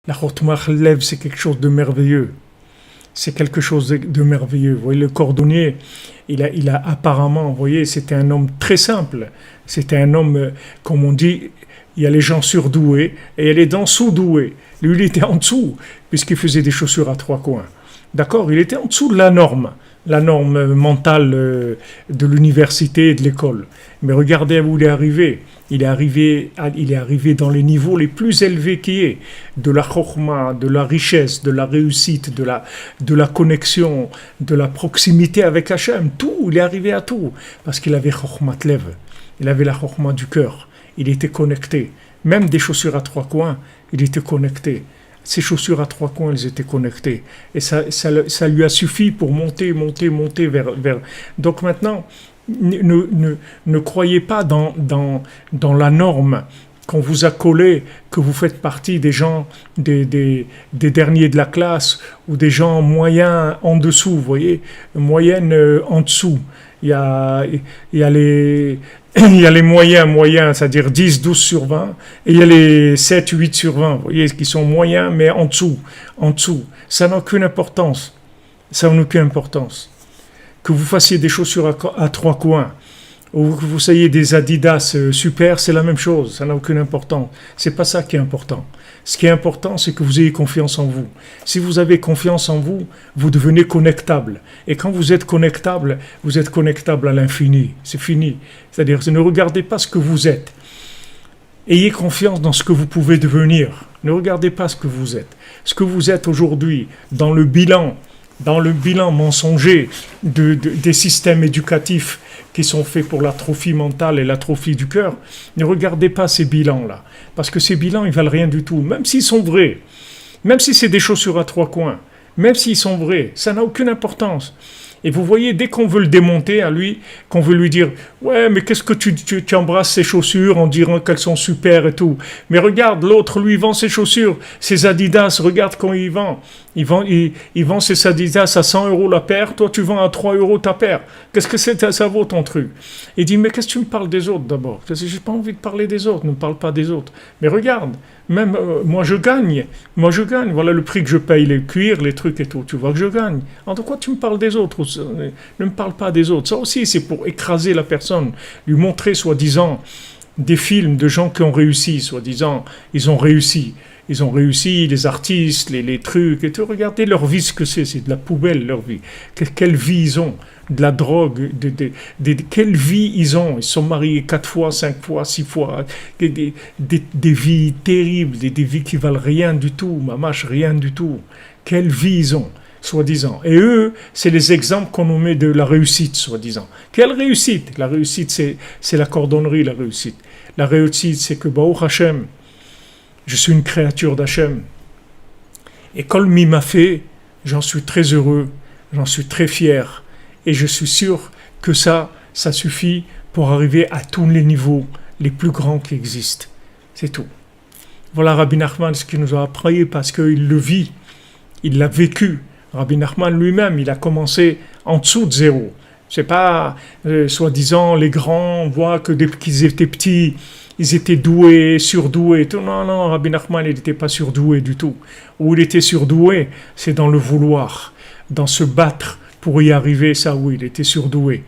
La Chokhmah lève, c'est quelque chose de merveilleux. C'est quelque chose de merveilleux. Vous voyez, le cordonnier, il a apparemment, vous voyez, c'était un homme très simple. C'était un homme, comme on dit, il y a les gens surdoués et il y a les dents sous-doués. Lui, il était en dessous, puisqu'il faisait des chaussures à trois coins. D'accord? Il était en dessous de la norme mentale de l'université et de l'école. Mais regardez où il est arrivé. Il est arrivé dans les niveaux les plus élevés qui est, de la chokhmah, de la richesse, de la réussite, de la connexion, de la proximité avec Hachem. Tout, il est arrivé à tout. Parce qu'il avait chokhmat lev, il avait la chokhmah du cœur. Il était connecté. Même des chaussures à trois coins, il était connecté. Ses chaussures à trois coins, elles étaient connectées. Et ça lui a suffi pour monter vers... Donc maintenant, ne croyez pas dans la norme qu'on vous a collée, que vous faites partie des gens, des derniers de la classe, ou des gens moyens en dessous, vous voyez, moyenne en dessous. Il y a les... Il y a les moyens, c'est-à-dire 10, 12 sur 20, et il y a les 7, 8 sur 20, vous voyez, qui sont moyens, mais en dessous. Ça n'a aucune importance. Que vous fassiez des chaussures à trois coins, ou que vous soyez des Adidas super, c'est la même chose, ça n'a aucune importance. C'est pas ça qui est important. Ce qui est important, c'est que vous ayez confiance en vous. Si vous avez confiance en vous, vous devenez connectable. Et quand vous êtes connectable à l'infini. C'est fini. C'est-à-dire, ne regardez pas ce que vous êtes. Ayez confiance dans ce que vous pouvez devenir. Ne regardez pas ce que vous êtes. Ce que vous êtes aujourd'hui, dans le bilan mensonger des systèmes éducatifs qui sont faits pour l'atrophie mentale et l'atrophie du cœur, ne regardez pas ces bilans-là. Parce que ces bilans, ils valent rien du tout. Même s'ils sont vrais, même si c'est des chaussures à trois coins, même s'ils sont vrais, ça n'a aucune importance. Et vous voyez, dès qu'on veut le démonter à lui, qu'on veut lui dire « Ouais, mais qu'est-ce que tu embrasses ces chaussures en disant qu'elles sont super et tout. Mais regarde, l'autre, lui, vend ses chaussures, ses Adidas, regarde quand il vend. Il vend ses Adidas à 100 € la paire, toi tu vends à 3 € ta paire. Qu'est-ce que ça vaut ton truc ?» Il dit « Mais qu'est-ce que tu me parles des autres d'abord ? J'ai pas envie de parler des autres, ne me parle pas des autres. Mais regarde, même moi je gagne, voilà le prix que je paye, les cuirs, les trucs et tout, tu vois que je gagne. En de quoi tu me parles des autres ? Ne me parle pas des autres. Ça aussi c'est pour écraser la personne, lui montrer soi-disant des films de gens qui ont réussi, soi-disant, ils ont réussi, les artistes, les trucs, et tout. Regardez leur vie, ce que c'est de la poubelle leur vie. Quelle vie ils ont, de la drogue, quelle vie ils ont. Ils sont mariés 4 fois, 5 fois, 6 fois, des vies terribles, des vies qui valent rien du tout, mamache, rien du tout. Quelle vie ils ont, soi-disant. Et eux, c'est les exemples qu'on nous met de la réussite, soi-disant. Quelle réussite ? La réussite, c'est la cordonnerie, la réussite. La réussite, c'est que Baruch Hashem, je suis une créature d'Hachem. Et comme il m'a fait, j'en suis très heureux, j'en suis très fier. Et je suis sûr que ça suffit pour arriver à tous les niveaux les plus grands qui existent. C'est tout. Voilà Rabbi Nachman, ce qu'il nous a appris, parce qu'il le vit, il l'a vécu. Rabbi Nachman lui-même, il a commencé en dessous de zéro. C'est pas, soi-disant, les grands, on voit que depuis qu'ils étaient petits, ils étaient doués, surdoués. Tout. Non, Rabbi Nachman, il n'était pas surdoué du tout. Où il était surdoué, c'est dans le vouloir, dans se battre pour y arriver, ça oui, il était surdoué.